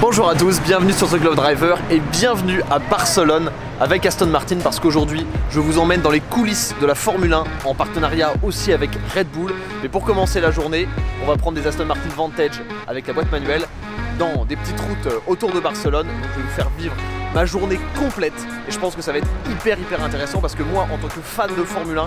Bonjour à tous, bienvenue sur The Glove Driver et bienvenue à Barcelone avec Aston Martin parce qu'aujourd'hui je vous emmène dans les coulisses de la Formule 1 en partenariat aussi avec Red Bull. Mais pour commencer la journée, on va prendre des Aston Martin Vantage avec la boîte manuelle dans des petites routes autour de Barcelone. Donc je vais vous faire vivre ma journée complète et je pense que ça va être hyper intéressant parce que moi en tant que fan de Formule 1,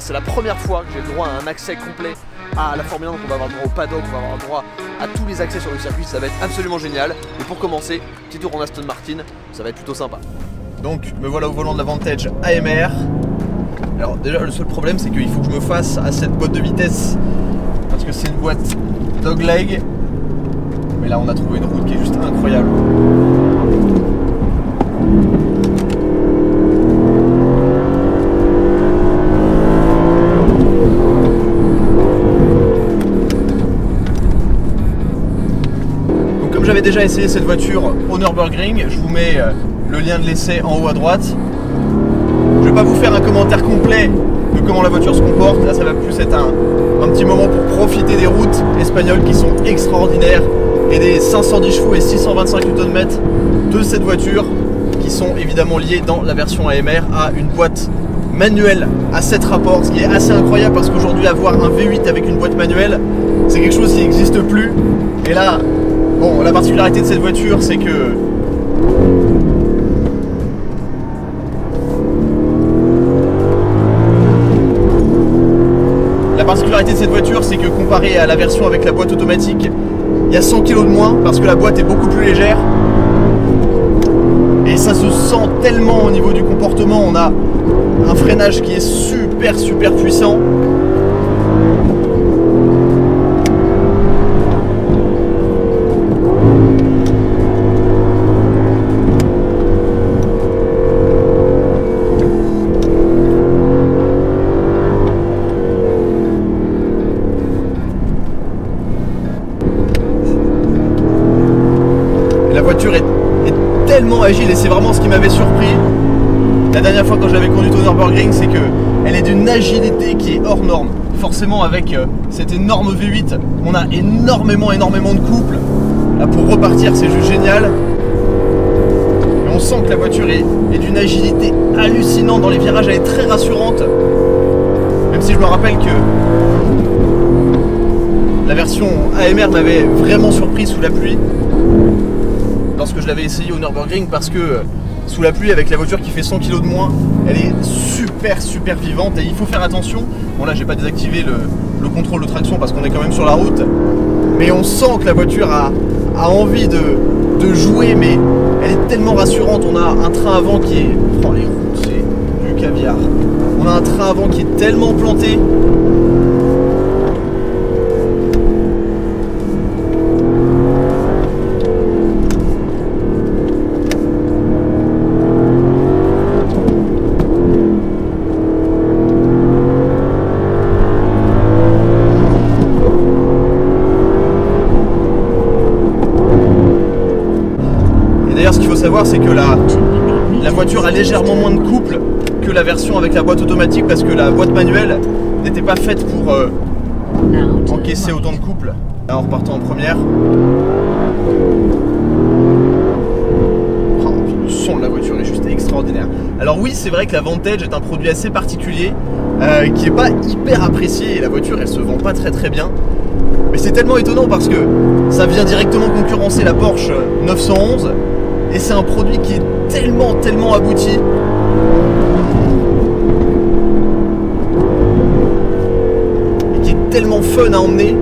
c'est la première fois que j'ai le droit à un accès complet à la Formule 1, donc on va avoir le droit au paddock, on va avoir le droit à tous les accès sur le circuit, ça va être absolument génial. Et pour commencer, petit tour en Aston Martin, ça va être plutôt sympa. Donc me voilà au volant de la Vantage AMR. Alors déjà le seul problème c'est qu'il faut que je me fasse à cette boîte de vitesse parce que c'est une boîte dogleg. Mais là on a trouvé une route qui est juste incroyable. J'avais déjà essayé cette voiture au Nürburgring, je vous mets le lien de l'essai en haut à droite. Je vais pas vous faire un commentaire complet de comment la voiture se comporte, là ça va plus être un petit moment pour profiter des routes espagnoles qui sont extraordinaires et des 510 chevaux et 625 Nm de cette voiture qui sont évidemment liés dans la version AMR à une boîte manuelle à 7 rapports, ce qui est assez incroyable parce qu'aujourd'hui avoir un V8 avec une boîte manuelle c'est quelque chose qui n'existe plus et là bon, la particularité de cette voiture, c'est que comparé à la version avec la boîte automatique, il y a 100 kg de moins parce que la boîte est beaucoup plus légère. Et ça se sent tellement au niveau du comportement. On a un freinage qui est super puissant. La voiture est tellement agile et c'est vraiment ce qui m'avait surpris la dernière fois quand j'avais conduit au Nürburgring, c'est qu'elle est d'une agilité qui est hors norme. Forcément avec cet énorme V8 on a énormément de couple. Là pour repartir c'est juste génial. Et on sent que la voiture est d'une agilité hallucinante dans les virages, elle est très rassurante. Même si je me rappelle que la version AMR m'avait vraiment surpris sous la pluie lorsque je l'avais essayé au Nürburgring parce que sous la pluie avec la voiture qui fait 100 kg de moins elle est super vivante et il faut faire attention. Bon là j'ai pas désactivé le contrôle de traction parce qu'on est quand même sur la route, mais on sent que la voiture a envie de jouer, mais elle est tellement rassurante. On a un train avant qui est... Oh les routes c'est du caviar. On a un train avant qui est tellement planté. Ce qu'il faut savoir c'est que la voiture a légèrement moins de couple que la version avec la boîte automatique parce que la boîte manuelle n'était pas faite pour encaisser autant de couple. Là en repartant en première. Oh, le son de la voiture est juste extraordinaire. Alors oui c'est vrai que la Vantage est un produit assez particulier qui n'est pas hyper apprécié et la voiture elle se vend pas très bien. Mais c'est tellement étonnant parce que ça vient directement concurrencer la Porsche 911. Et c'est un produit qui est tellement abouti. Et qui est tellement fun à emmener.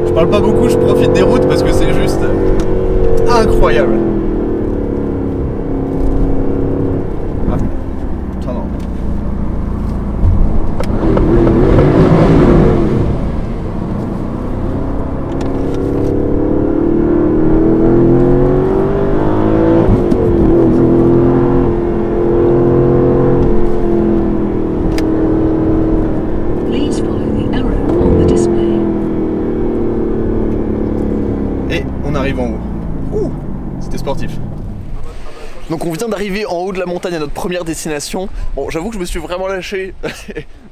Je parle pas beaucoup, je profite des routes parce que c'est juste incroyable. Ah, putain non. vient d'arriver en haut de la montagne à notre première destination. Bon, j'avoue que je me suis vraiment lâché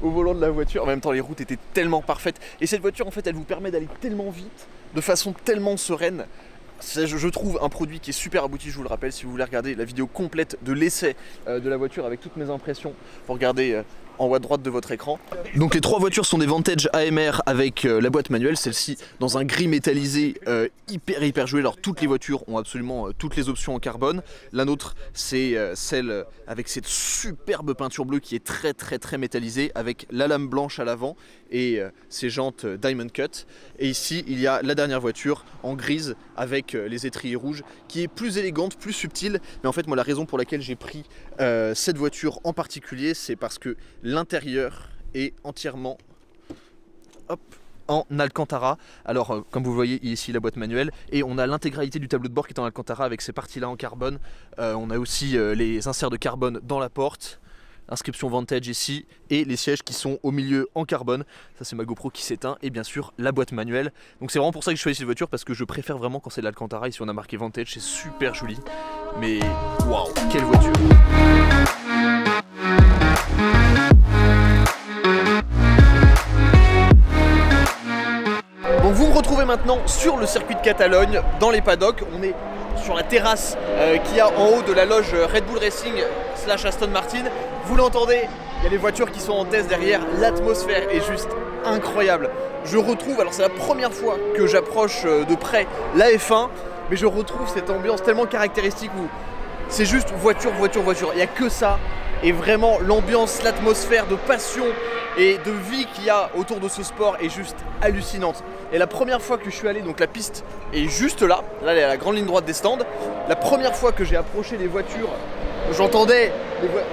au volant de la voiture. En même temps, les routes étaient tellement parfaites. Et cette voiture, en fait, elle vous permet d'aller tellement vite, de façon tellement sereine. Je trouve un produit qui est super abouti, je vous le rappelle, si vous voulez regarder la vidéo complète de l'essai de la voiture avec toutes mes impressions, vous regardez en haut à droite de votre écran. Donc les trois voitures sont des Vantage AMR avec la boîte manuelle, celle-ci dans un gris métallisé hyper joué. Alors toutes les voitures ont absolument toutes les options en carbone. La nôtre c'est celle avec cette superbe peinture bleue qui est très métallisée avec la lame blanche à l'avant et ses jantes Diamond Cut. Et ici il y a la dernière voiture en grise avec les étriers rouges qui est plus élégante, plus subtile. Mais en fait moi la raison pour laquelle j'ai pris cette voiture en particulier, c'est parce que l'intérieur est entièrement en Alcantara. Alors comme vous voyez ici la boîte manuelle et on a l'intégralité du tableau de bord qui est en Alcantara avec ces parties là en carbone. On a aussi les inserts de carbone dans la porte, inscription Vantage ici et les sièges qui sont au milieu en carbone. Ça c'est ma GoPro qui s'éteint et bien sûr la boîte manuelle. Donc c'est vraiment pour ça que je choisis cette voiture parce que je préfère vraiment quand c'est de l'Alcantara. Ici on a marqué Vantage, c'est super joli. Mais waouh, quelle voiture! Donc vous me retrouvez maintenant sur le circuit de Catalogne, dans les paddocks. On est sur la terrasse qu'il y a en haut de la loge Red Bull Racing / Aston Martin. Vous l'entendez, il y a les voitures qui sont en test derrière. L'atmosphère est juste incroyable. Je retrouve, alors c'est la première fois que j'approche de près la F1, mais je retrouve cette ambiance tellement caractéristique où c'est juste voiture. Il n'y a que ça. Et vraiment l'ambiance, l'atmosphère de passion et de vie qu'il y a autour de ce sport est juste hallucinante. Et la première fois que je suis allé, donc la piste est juste là, elle est à la grande ligne droite des stands. La première fois que j'ai approché les voitures, j'entendais,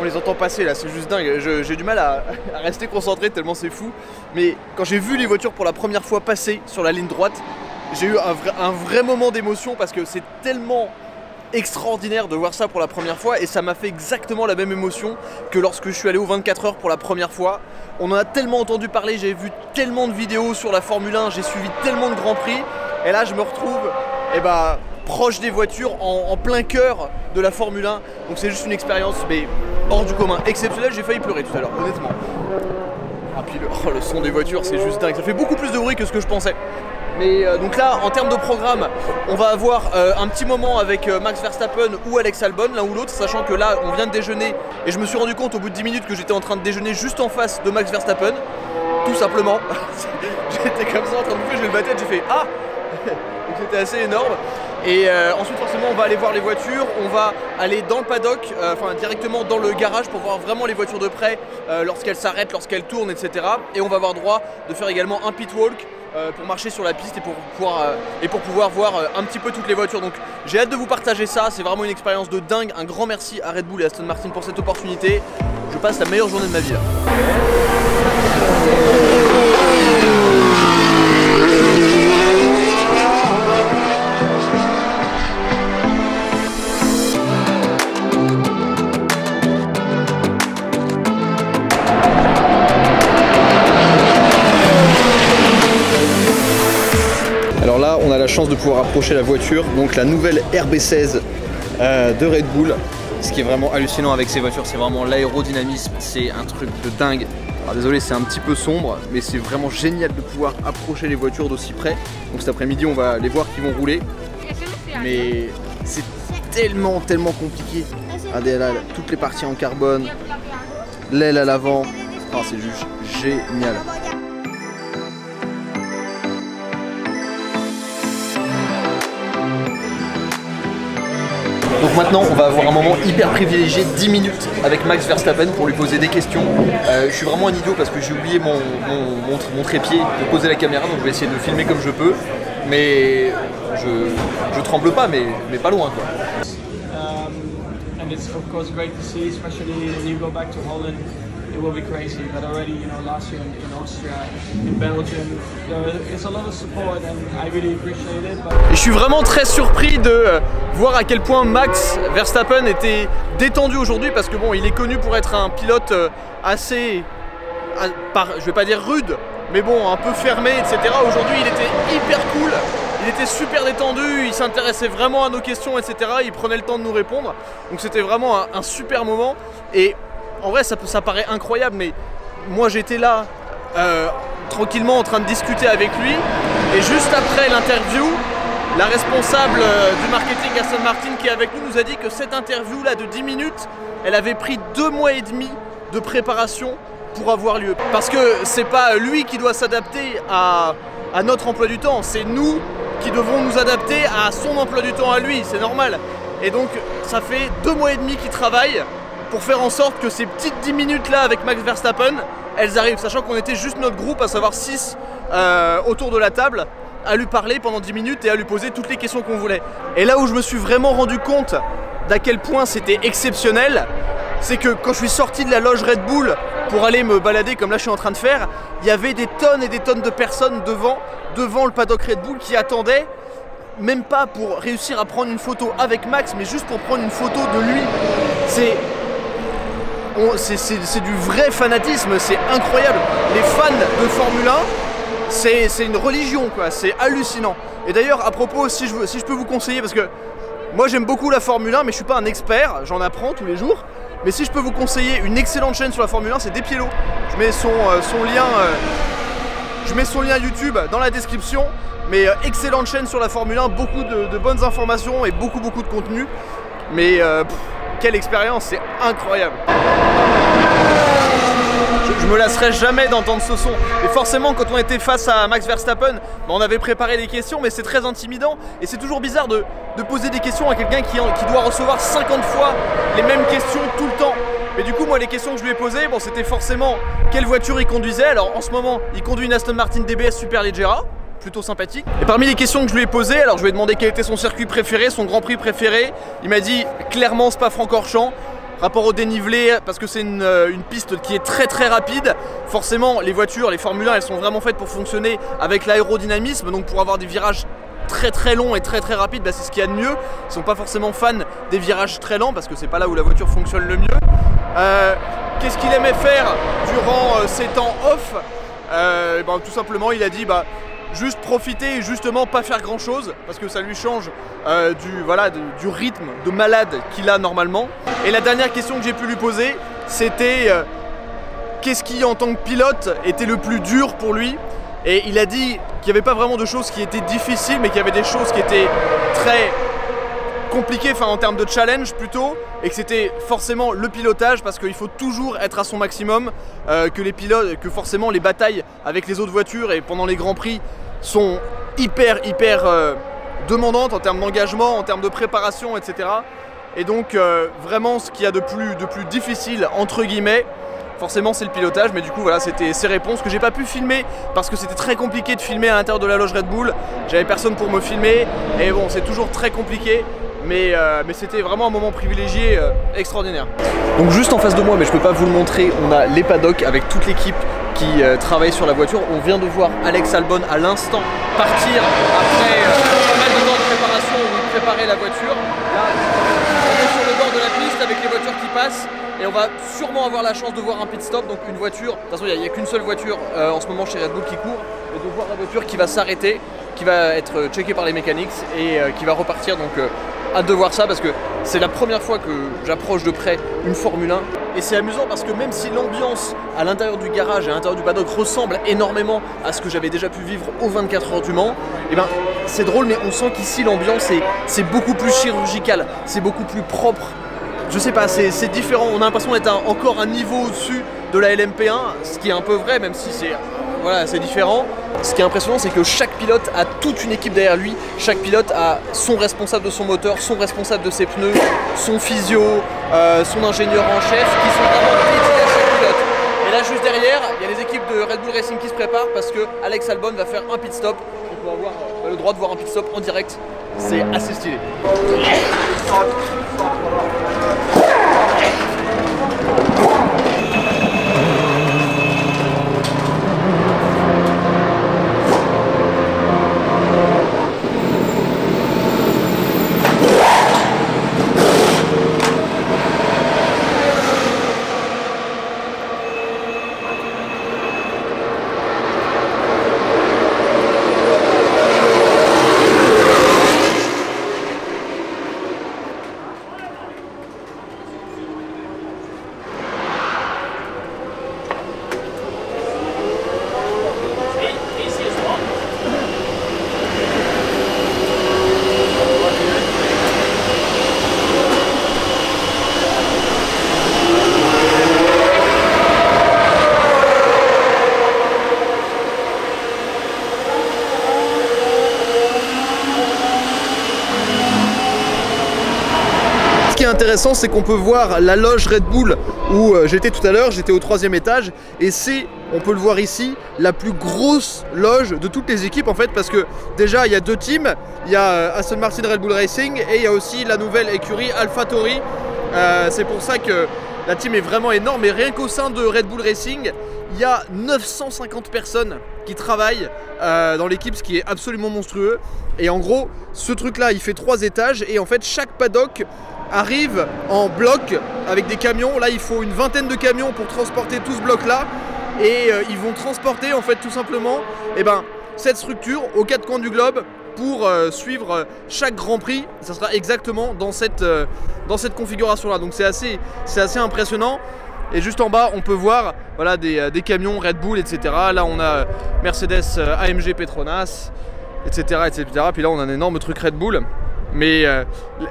on les entend passer là, c'est juste dingue. J'ai du mal à rester concentré tellement c'est fou. Mais quand j'ai vu les voitures pour la première fois passer sur la ligne droite, j'ai eu un vrai moment d'émotion parce que c'est tellement extraordinaire de voir ça pour la première fois et ça m'a fait exactement la même émotion que lorsque je suis allé aux 24 heures pour la première fois. On en a tellement entendu parler, j'ai vu tellement de vidéos sur la Formule 1, j'ai suivi tellement de grands prix et là je me retrouve proche des voitures en plein cœur de la Formule 1. Donc c'est juste une expérience mais hors du commun, exceptionnelle. J'ai failli pleurer tout à l'heure, honnêtement. Ah puis le son des voitures c'est juste dingue, ça fait beaucoup plus de bruit que ce que je pensais. Mais donc là, en termes de programme, on va avoir un petit moment avec Max Verstappen ou Alex Albon, l'un ou l'autre, sachant que là, on vient de déjeuner et je me suis rendu compte au bout de 10 minutes que j'étais en train de déjeuner juste en face de Max Verstappen, tout simplement. J'étais comme ça en train de bouffer, je vais le battre, j'ai fait ah. Donc c'était assez énorme. Et ensuite forcément on va aller voir les voitures, on va aller dans le paddock, directement dans le garage pour voir vraiment les voitures de près lorsqu'elles s'arrêtent, lorsqu'elles tournent, etc. Et on va avoir droit de faire également un pit walk pour marcher sur la piste et pour pouvoir voir un petit peu toutes les voitures. Donc j'ai hâte de vous partager ça, c'est vraiment une expérience de dingue. Un grand merci à Red Bull et Aston Martin pour cette opportunité. Je passe la meilleure journée de ma vie là. Alors là, on a la chance de pouvoir approcher la voiture, donc la nouvelle RB16 de Red Bull. Ce qui est vraiment hallucinant avec ces voitures, c'est vraiment l'aérodynamisme, c'est un truc de dingue. Alors désolé, c'est un petit peu sombre, mais c'est vraiment génial de pouvoir approcher les voitures d'aussi près. Donc cet après-midi, on va les voir qui vont rouler. Mais c'est tellement compliqué. Regardez là, toutes les parties en carbone, l'aile à l'avant. Oh, c'est juste génial. Donc maintenant on va avoir un moment hyper privilégié, 10 minutes avec Max Verstappen pour lui poser des questions. Je suis vraiment un idiot parce que j'ai oublié mon trépied de poser la caméra, donc je vais essayer de filmer comme je peux. Mais je tremble pas, mais pas loin quoi. And it's of course great to see, especially when you go back to Holland. It will be crazy, but already, you know, last year in Austria, in Belgium, there is a lot of support and I really appreciate it. Et je suis vraiment très surpris de voir à quel point Max Verstappen était détendu aujourd'hui parce que bon, il est connu pour être un pilote assez, je vais pas dire rude, mais bon, un peu fermé, etc. Aujourd'hui, il était hyper cool. il était super détendu, il s'intéressait vraiment à nos questions, etc. Il prenait le temps de nous répondre. Donc c'était vraiment un super moment. Et en vrai, ça paraît incroyable, mais moi j'étais là tranquillement en train de discuter avec lui. Et juste après l'interview, la responsable du marketing Aston Martin qui est avec nous a dit que cette interview là de 10 minutes, elle avait pris 2 mois et demi de préparation pour avoir lieu. Parce que c'est pas lui qui doit s'adapter à notre emploi du temps, c'est nous qui devons nous adapter à son emploi du temps à lui, c'est normal. Et donc ça fait 2 mois et demi qu'il travaille pour faire en sorte que ces petites 10 minutes là avec Max Verstappen, elles arrivent, sachant qu'on était juste notre groupe, à savoir 6 autour de la table, à lui parler pendant 10 minutes et à lui poser toutes les questions qu'on voulait. Et là où je me suis vraiment rendu compte d'à quel point c'était exceptionnel, c'est que quand je suis sorti de la loge Red Bull pour aller me balader comme là je suis en train de faire, il y avait des tonnes et des tonnes de personnes devant le paddock Red Bull qui attendaient, même pas pour réussir à prendre une photo avec Max, mais juste pour prendre une photo de lui. C'est du vrai fanatisme, c'est incroyable. Les fans de Formule 1, c'est une religion quoi, c'est hallucinant. Et d'ailleurs à propos, si je peux vous conseiller, parce que moi j'aime beaucoup la Formule 1 mais je suis pas un expert, j'en apprends tous les jours. Mais si je peux vous conseiller une excellente chaîne sur la Formule 1, c'est Despiello. Je mets son lien YouTube dans la description. Mais excellente chaîne sur la Formule 1, beaucoup de bonnes informations et beaucoup de contenu. Mais quelle expérience, c'est incroyable. Je me lasserai jamais d'entendre ce son. Et forcément, quand on était face à Max Verstappen, on avait préparé les questions, mais c'est très intimidant. Et c'est toujours bizarre de poser des questions à quelqu'un qui doit recevoir 50 fois les mêmes questions tout le temps. Mais du coup, moi, les questions que je lui ai posées, bon, c'était forcément quelle voiture il conduisait. Alors en ce moment, il conduit une Aston Martin DBS Superleggera, plutôt sympathique. Et parmi les questions que je lui ai posées, alors je lui ai demandé quel était son circuit préféré, son Grand Prix préféré. Il m'a dit clairement Spa-Francorchamps. Rapport au dénivelé, parce que c'est une piste qui est très rapide. Forcément, les voitures, les Formule 1, elles sont vraiment faites pour fonctionner avec l'aérodynamisme, donc pour avoir des virages très longs et très rapides, bah, c'est ce qu'il y a de mieux. Ils sont pas forcément fans des virages très lents, parce que c'est pas là où la voiture fonctionne le mieux. Qu'est-ce qu'il aimait faire durant ses temps off? Tout simplement, il a dit juste profiter et justement pas faire grand chose parce que ça lui change du rythme de malade qu'il a normalement. Et la dernière question que j'ai pu lui poser, c'était qu'est-ce qui en tant que pilote était le plus dur pour lui. Et il a dit qu'il n'y avait pas vraiment de choses qui étaient difficiles, mais qu'il y avait des choses qui étaient très compliquées, enfin en termes de challenge plutôt, et que c'était forcément le pilotage parce qu'il faut toujours être à son maximum, que forcément les batailles avec les autres voitures et pendant les grands prix sont hyper demandantes en termes d'engagement, en termes de préparation, etc. Et donc vraiment ce qu'il y a de plus difficile entre guillemets, forcément c'est le pilotage. Mais du coup voilà, c'était ces réponses que j'ai pas pu filmer parce que c'était très compliqué de filmer à l'intérieur de la loge Red Bull. J'avais personne pour me filmer et bon, c'est toujours très compliqué. Mais c'était vraiment un moment privilégié, extraordinaire. Donc juste en face de moi, mais je peux pas vous le montrer, on a les paddocks avec toute l'équipe qui travaille sur la voiture. On vient de voir Alex Albon à l'instant partir après pas mal de temps de préparation où il préparait la voiture. Là, on est sur le bord de la piste avec les voitures qui passent et on va sûrement avoir la chance de voir un pit stop, donc une voiture. De toute façon, il n'y a qu'une seule voiture en ce moment chez Red Bull qui court, et de voir la voiture qui va s'arrêter, qui va être checkée par les mécaniques et qui va repartir. Donc hâte de voir ça parce que c'est la première fois que j'approche de près une Formule 1 et c'est amusant parce que même si l'ambiance à l'intérieur du garage et à l'intérieur du paddock ressemble énormément à ce que j'avais déjà pu vivre aux 24 heures du Mans, et ben c'est drôle, mais on sent qu'ici l'ambiance c'est beaucoup plus chirurgical, c'est beaucoup plus propre. Je sais pas, c'est différent, on a l'impression d'être encore un niveau au-dessus de la LMP1, ce qui est un peu vrai, même si c'est différent. Ce qui est impressionnant, c'est que chaque pilote a toute une équipe derrière lui. Chaque pilote a son responsable de son moteur, son responsable de ses pneus, son physio, son ingénieur en chef, qui sont vraiment dédiés à chaque pilote. Et là, juste derrière, il y a les équipes de Red Bull Racing qui se préparent parce que Alex Albon va faire un pit stop. Donc on va avoir le droit de voir un pit stop en direct. C'est assez stylé. intéressant, c'est qu'on peut voir la loge Red Bull où j'étais tout à l'heure, j'étais au 3e étage, et c'est, on peut le voir ici, la plus grosse loge de toutes les équipes en fait, parce que déjà il y a 2 teams, il y a Aston Martin Red Bull Racing et il y a aussi la nouvelle écurie AlphaTauri. C'est pour ça que la team est vraiment énorme, et rien qu'au sein de Red Bull Racing, il y a 950 personnes qui travaillent dans l'équipe, ce qui est absolument monstrueux. Et en gros, ce truc là il fait 3 étages, et en fait chaque paddock arrive en bloc avec des camions. Là il faut une vingtaine de camions pour transporter tout ce bloc là, et ils vont transporter en fait tout simplement cette structure aux 4 coins du globe pour suivre chaque Grand Prix. Ça sera exactement dans cette configuration là, donc c'est assez impressionnant. Et juste en bas on peut voir voilà, des camions Red Bull, etc. Là on a Mercedes AMG Petronas, etc., etc. Puis là on a un énorme truc Red Bull. Mais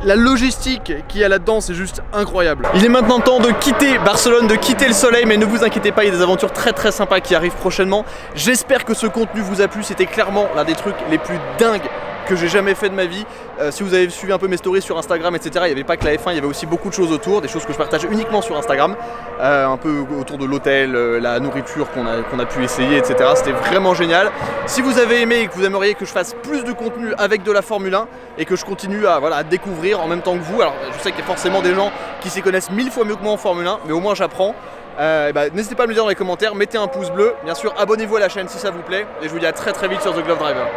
la logistique qu'il y a là-dedans, c'est juste incroyable. Il est maintenant temps de quitter Barcelone, de quitter le soleil, mais ne vous inquiétez pas, il y a des aventures très sympas qui arrivent prochainement. J'espère que ce contenu vous a plu, c'était clairement l'un des trucs les plus dingues que j'ai jamais fait de ma vie. Si vous avez suivi un peu mes stories sur Instagram, etc., il n'y avait pas que la F1, il y avait aussi beaucoup de choses autour, des choses que je partage uniquement sur Instagram, un peu autour de l'hôtel, la nourriture qu'on a pu essayer, etc. C'était vraiment génial. Si vous avez aimé et que vous aimeriez que je fasse plus de contenu avec de la Formule 1 et que je continue à découvrir en même temps que vous, alors je sais qu'il y a forcément des gens qui s'y connaissent 1000 fois mieux que moi en Formule 1, mais au moins j'apprends. N'hésitez pas à me le dire dans les commentaires, mettez un pouce bleu, bien sûr abonnez-vous à la chaîne si ça vous plaît, et je vous dis à très vite sur The Glove Driver.